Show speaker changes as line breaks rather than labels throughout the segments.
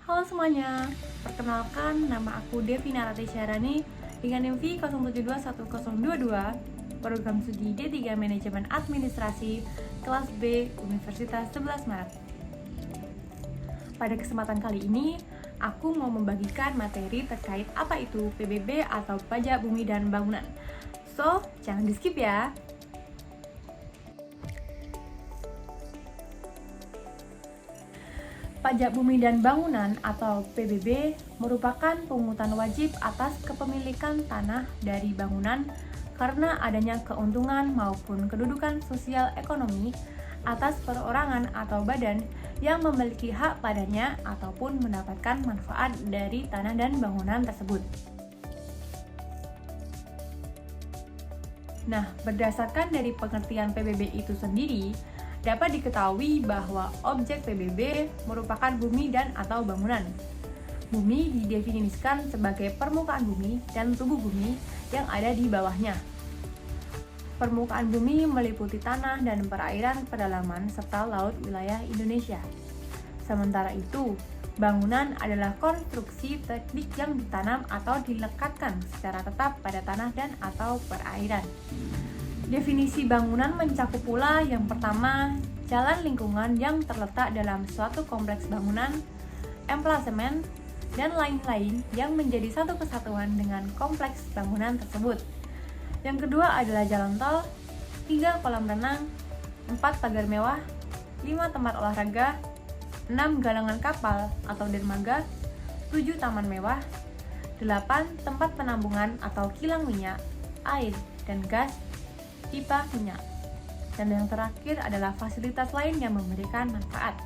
Halo semuanya, perkenalkan nama aku Devi Narati Syarani dengan NIM 072122, program studi D3 Manajemen Administrasi, kelas B, Universitas 11 Maret. Pada kesempatan kali ini, aku mau membagikan materi terkait apa itu PBB atau Pajak Bumi dan Bangunan. So, jangan di-skip ya! Pajak Bumi dan Bangunan atau PBB merupakan pungutan wajib atas kepemilikan tanah dari bangunan karena adanya keuntungan maupun kedudukan sosial ekonomi atas perorangan atau badan yang memiliki hak padanya ataupun mendapatkan manfaat dari tanah dan bangunan tersebut. Nah, berdasarkan dari pengertian PBB itu sendiri, dapat diketahui bahwa objek PBB merupakan bumi dan atau bangunan. Bumi didefinisikan sebagai permukaan bumi dan tubuh bumi yang ada di bawahnya. Permukaan bumi meliputi tanah dan perairan pedalaman serta laut wilayah Indonesia. Sementara itu, bangunan adalah konstruksi teknik yang ditanam atau dilekatkan secara tetap pada tanah dan atau perairan. Definisi bangunan mencakup pula yang pertama, jalan lingkungan yang terletak dalam suatu kompleks bangunan, emplasemen, dan lain-lain yang menjadi satu kesatuan dengan kompleks bangunan tersebut. Yang kedua adalah jalan tol, 3 kolam renang, 4 pagar mewah, 5 tempat olahraga, 6 galangan kapal atau dermaga, 7 taman mewah, 8 tempat penampungan atau kilang minyak, air, dan gas, pipa minyak. Dan yang terakhir adalah fasilitas lain yang memberikan manfaat.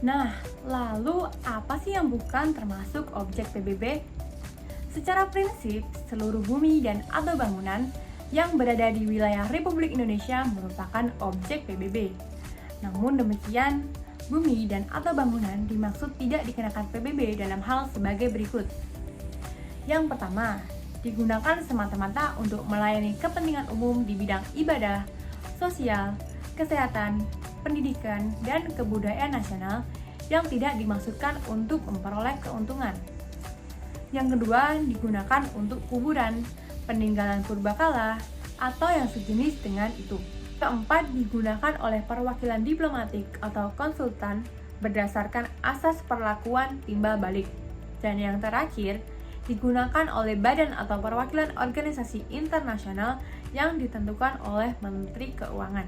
Nah, lalu apa sih yang bukan termasuk objek PBB? Secara prinsip, seluruh bumi dan atau bangunan yang berada di wilayah Republik Indonesia merupakan objek PBB. Namun demikian, bumi dan atau bangunan dimaksud tidak dikenakan PBB dalam hal sebagai berikut. Yang pertama, digunakan semata-mata untuk melayani kepentingan umum di bidang ibadah, sosial, kesehatan, pendidikan, dan kebudayaan nasional yang tidak dimaksudkan untuk memperoleh keuntungan. Yang kedua, digunakan untuk kuburan, peninggalan purbakala, atau yang sejenis dengan itu. Keempat, digunakan oleh perwakilan diplomatik atau konsultan berdasarkan asas perlakuan timbal balik. Dan yang terakhir, digunakan oleh badan atau perwakilan organisasi internasional yang ditentukan oleh Menteri Keuangan.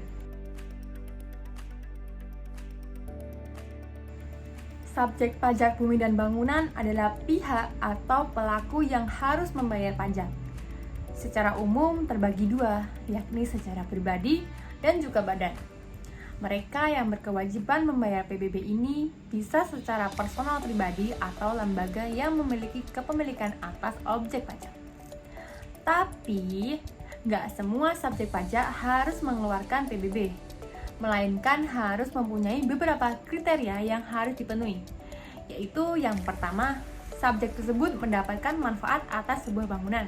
Subjek pajak bumi dan bangunan adalah pihak atau pelaku yang harus membayar pajak. Secara umum terbagi dua, yakni secara pribadi dan juga badan. Mereka yang berkewajiban membayar PBB ini bisa secara personal pribadi atau lembaga yang memiliki kepemilikan atas objek pajak. Tapi, nggak semua subjek pajak harus mengeluarkan PBB, melainkan harus mempunyai beberapa kriteria yang harus dipenuhi, yaitu yang pertama, subjek tersebut mendapatkan manfaat atas sebuah bangunan.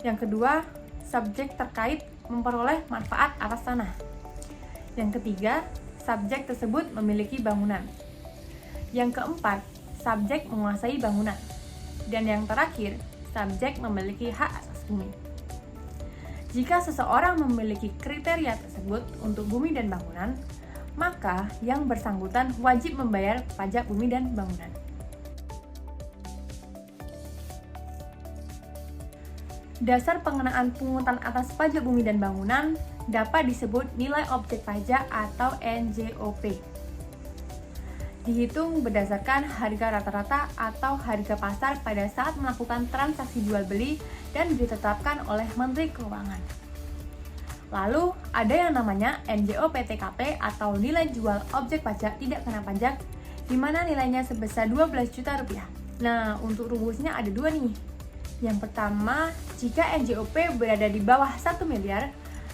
Yang kedua, subjek terkait memperoleh manfaat atas tanah. Yang ketiga, subjek tersebut memiliki bangunan. Yang keempat, subjek menguasai bangunan. Dan yang terakhir, subjek memiliki hak atas bumi. Jika seseorang memiliki kriteria tersebut untuk bumi dan bangunan, maka yang bersangkutan wajib membayar pajak bumi dan bangunan. Dasar pengenaan pungutan atas pajak bumi dan bangunan dapat disebut nilai objek pajak atau NJOP. Dihitung berdasarkan harga rata-rata atau harga pasar pada saat melakukan transaksi jual beli dan ditetapkan oleh Menteri Keuangan. Lalu ada yang namanya NJOP TKP atau nilai jual objek pajak tidak kena pajak, di mana nilainya sebesar 12 juta rupiah. Nah, untuk rumusnya ada dua nih. Yang pertama, jika NJOP berada di bawah 1 miliar,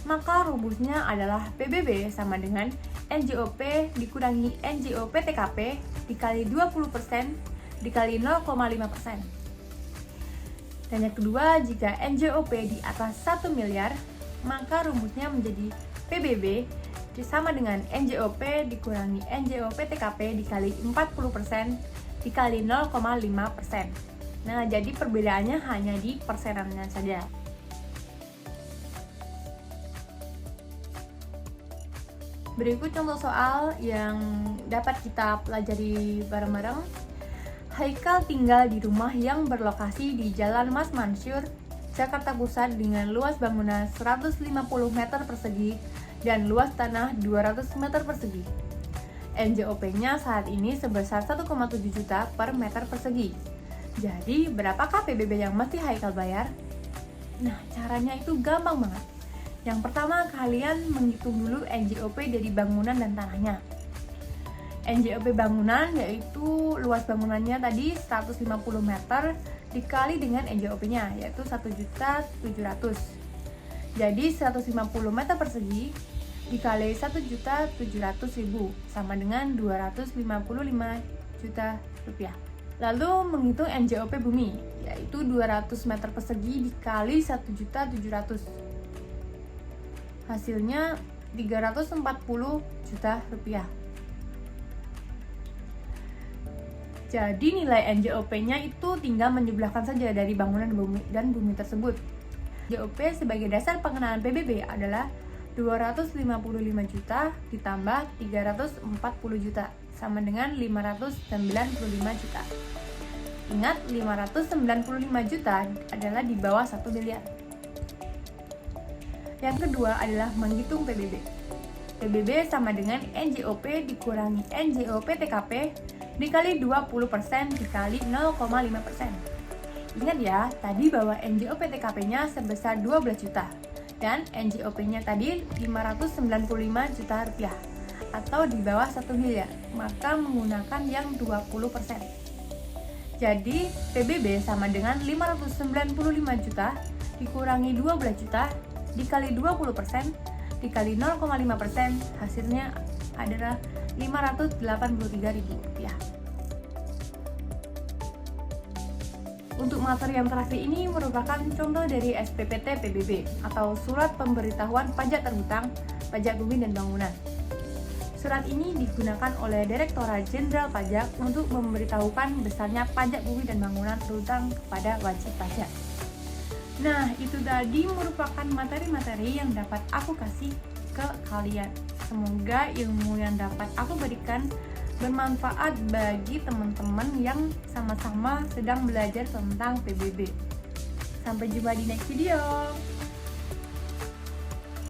maka rumusnya adalah PBB sama dengan NJOP dikurangi NJOP TKP dikali 20% dikali 0,5%. Dan yang kedua, jika NJOP di atas 1 miliar, maka rumusnya menjadi PBB sama dengan NJOP dikurangi NJOP TKP dikali 40% dikali 0,5%. Nah, jadi perbedaannya hanya di persenannya saja. Berikut contoh soal yang dapat kita pelajari bareng-bareng. Haikal tinggal di rumah yang berlokasi di Jalan Mas Mansur, Jakarta Pusat dengan luas bangunan 150 meter persegi dan luas tanah 200 meter persegi. NJOP-nya saat ini sebesar 1,7 juta per meter persegi. Jadi, berapakah PBB yang mesti Haikal bayar? Nah, caranya itu gampang banget. Yang pertama, kalian menghitung dulu NJOP dari bangunan dan tanahnya. NJOP bangunan yaitu luas bangunannya tadi 150 meter dikali dengan NJOP-nya yaitu 1.700.000. Jadi 150 meter persegi dikali 1.700.000 sama dengan 255 juta rupiah. Lalu menghitung NJOP bumi yaitu 200 meter persegi dikali 1.700.000. Hasilnya 340 juta rupiah. Jadi nilai NJOP-nya itu tinggal menjumlahkan saja dari bangunan dan bumi tersebut. NJOP sebagai dasar pengenaan PBB adalah 255 juta ditambah 340 juta sama dengan 595 juta. Ingat, 595 juta adalah di bawah 1 miliar. Yang kedua adalah menghitung PBB. PBB sama dengan NJOP dikurangi NJOP TKP dikali 20% dikali 0,5%. Ingat ya, tadi bahwa NJOP TKP-nya sebesar 12 juta dan NJOP-nya tadi 595 juta rupiah atau di bawah 1 miliar, maka menggunakan yang 20%. Jadi, PBB sama dengan 595 juta dikurangi 12 juta dikali 20% dikali 0,5%, hasilnya adalah Rp583.000. Untuk materi yang terakhir ini merupakan contoh dari SPPT PBB atau Surat Pemberitahuan Pajak Terhutang, Pajak Bumi dan Bangunan. Surat ini digunakan oleh Direktorat Jenderal Pajak untuk memberitahukan besarnya pajak bumi dan bangunan terhutang kepada wajib pajak. Nah, itu tadi merupakan materi-materi yang dapat aku kasih ke kalian. Semoga ilmu yang dapat aku berikan bermanfaat bagi teman-teman yang sama-sama sedang belajar tentang PBB. Sampai jumpa di next video.